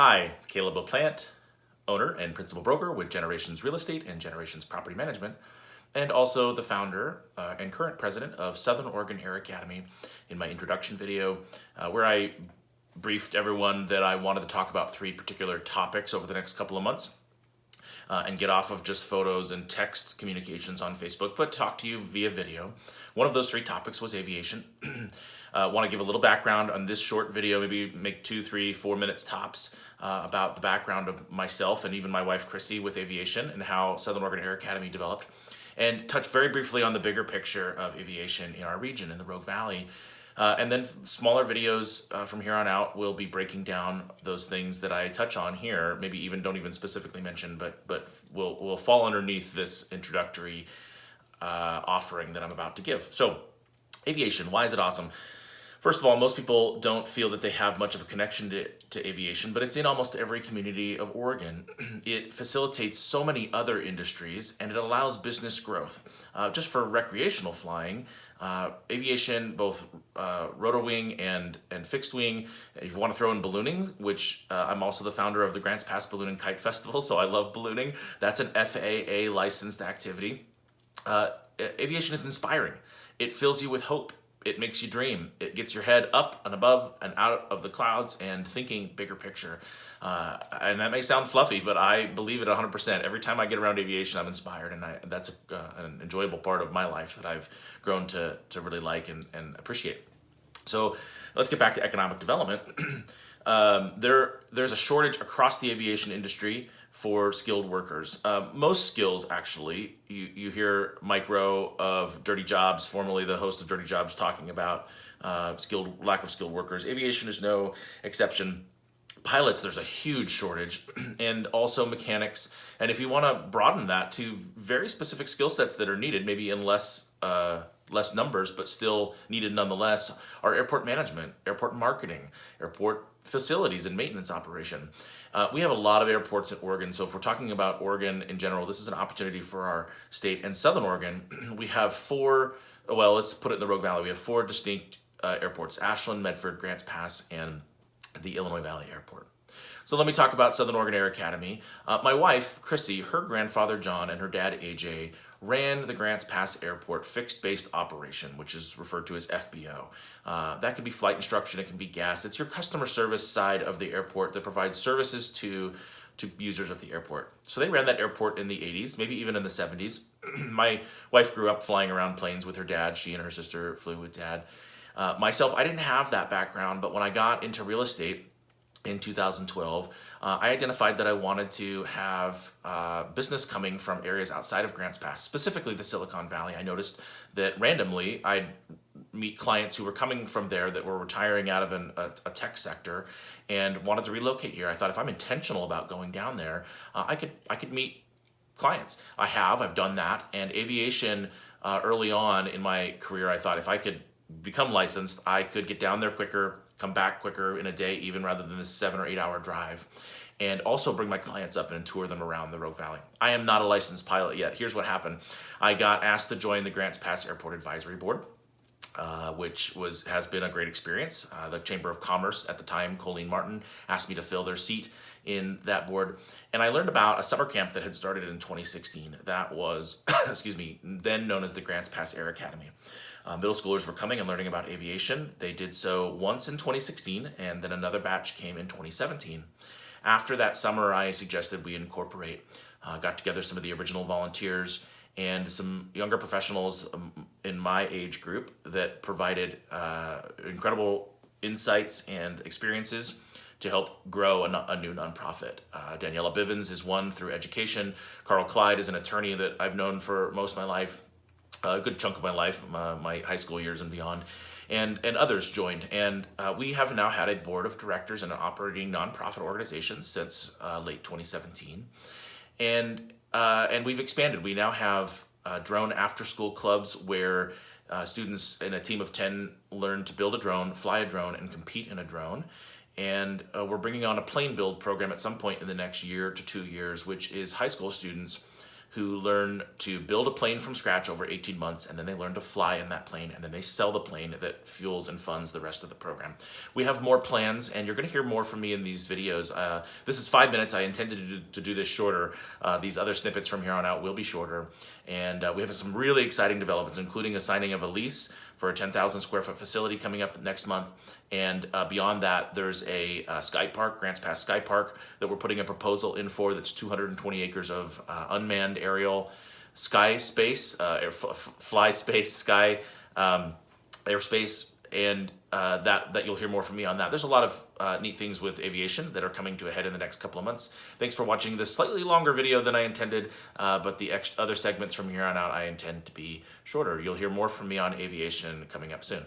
Hi, Caleb LaPlante, owner and principal broker with Generations Real Estate and Generations Property Management, and also the founder and current president of Southern Oregon Air Academy. In my introduction video, where I briefed everyone that I wanted to talk about 3 particular topics over the next couple of months, and get off of just photos and text communications on Facebook, but talk to you via video. One of those 3 topics was aviation. Want to give a little background on this short video, maybe make 2, 3, 4 minutes tops, about the background of myself and even my wife Chrissy with aviation and how Southern Oregon Air Academy developed, and touch very briefly on the bigger picture of aviation in our region, in the Rogue Valley. And then smaller videos from here on out will be breaking down those things that I touch on here, maybe even don't even specifically mention, but will fall underneath this introductory offering that I'm about to give. So, aviation, why is it awesome? First of all, most people don't feel that they have much of a connection to aviation, but it's in almost every community of Oregon. It facilitates so many other industries, and it allows business growth. Just for recreational flying, aviation, both rotor wing and fixed wing. If you want to throw in ballooning, which I'm also the founder of the Grants Pass Balloon and Kite Festival, so I love ballooning. That's an FAA licensed activity. Aviation is inspiring. It fills you with hope. It makes you dream. It gets your head up and above and out of the clouds and thinking bigger picture. And that may sound fluffy, but I believe it 100%. Every time I get around aviation, I'm inspired, and that's an enjoyable part of my life that I've grown to really like and appreciate. So let's get back to economic development. There's a shortage across the aviation industry for skilled workers. Most skills, actually, you hear Mike Rowe of Dirty Jobs, formerly the host of Dirty Jobs, talking about lack of skilled workers. Aviation is no exception. Pilots, there's a huge shortage, and also mechanics. And if you want to broaden that to very specific skill sets that are needed, maybe in less numbers, but still needed nonetheless, are airport management, airport marketing, airport facilities and maintenance operation. We have a lot of airports in Oregon, so if we're talking about Oregon in general, this is an opportunity for our state. And Southern Oregon, we have 4, well, let's put it in the Rogue Valley, we have 4 distinct airports: Ashland, Medford, Grants Pass, and the Illinois Valley Airport. So let me talk about Southern Oregon Air Academy. My wife, Chrissy, her grandfather, John, and her dad, AJ, ran the Grants Pass Airport fixed-based operation, which is referred to as FBO. That could be flight instruction, it can be gas. It's your customer service side of the airport that provides services to users of the airport. So they ran that airport in the 80s, maybe even in the 70s. My wife grew up flying around planes with her dad. She and her sister flew with dad. Myself, I didn't have that background, but when I got into real estate in 2012, I identified that I wanted to have business coming from areas outside of Grants Pass, specifically the Silicon Valley. I noticed that randomly I'd meet clients who were coming from there that were retiring out of a tech sector and wanted to relocate here. I thought, if I'm intentional about going down there, I could meet clients. I've done that. And aviation, early on in my career, I thought if I could become licensed, I could get down there quicker, come back quicker in a day, even rather than this 7 or 8 hour drive, and also bring my clients up and tour them around the Rogue Valley. I am not a licensed pilot yet. Here's what happened. I got asked to join the Grants Pass Airport Advisory Board, which has been a great experience. The Chamber of Commerce at the time, Colleen Martin, asked me to fill their seat in that board. And I learned about a summer camp that had started in 2016. That was, then known as the Grants Pass Air Academy. Middle schoolers were coming and learning about aviation. They did so once in 2016, and then another batch came in 2017. After that summer, I suggested we incorporate, got together some of the original volunteers and some younger professionals in my age group that provided incredible insights and experiences to help grow a new nonprofit. Daniela Bivens is one through education. Carl Clyde is an attorney that I've known for most of my life, a good chunk of my life, my high school years and beyond, and others joined. And we have now had a board of directors and an operating nonprofit organization since late 2017. And we've expanded. We now have drone after-school clubs where students in a team of 10 learn to build a drone, fly a drone, and compete in a drone. And we're bringing on a plane build program at some point in the next year to 2 years, which is high school students who learn to build a plane from scratch over 18 months, and then they learn to fly in that plane, and then they sell the plane that fuels and funds the rest of the program. We have more plans, and you're going to hear more from me in these videos. This is 5 minutes. I intended to do this shorter. These other snippets from here on out will be shorter, and we have some really exciting developments, including a signing of a lease for a 10,000 square foot facility coming up next month. And beyond that, there's a Sky Park, Grants Pass Sky Park, that we're putting a proposal in for that's 220 acres of unmanned aerial sky space, fly space, sky airspace, and that you'll hear more from me on that. There's a lot of neat things with aviation that are coming to a head in the next couple of months. Thanks for watching this slightly longer video than I intended, but the other segments from here on out I intend to be shorter. You'll hear more from me on aviation coming up soon.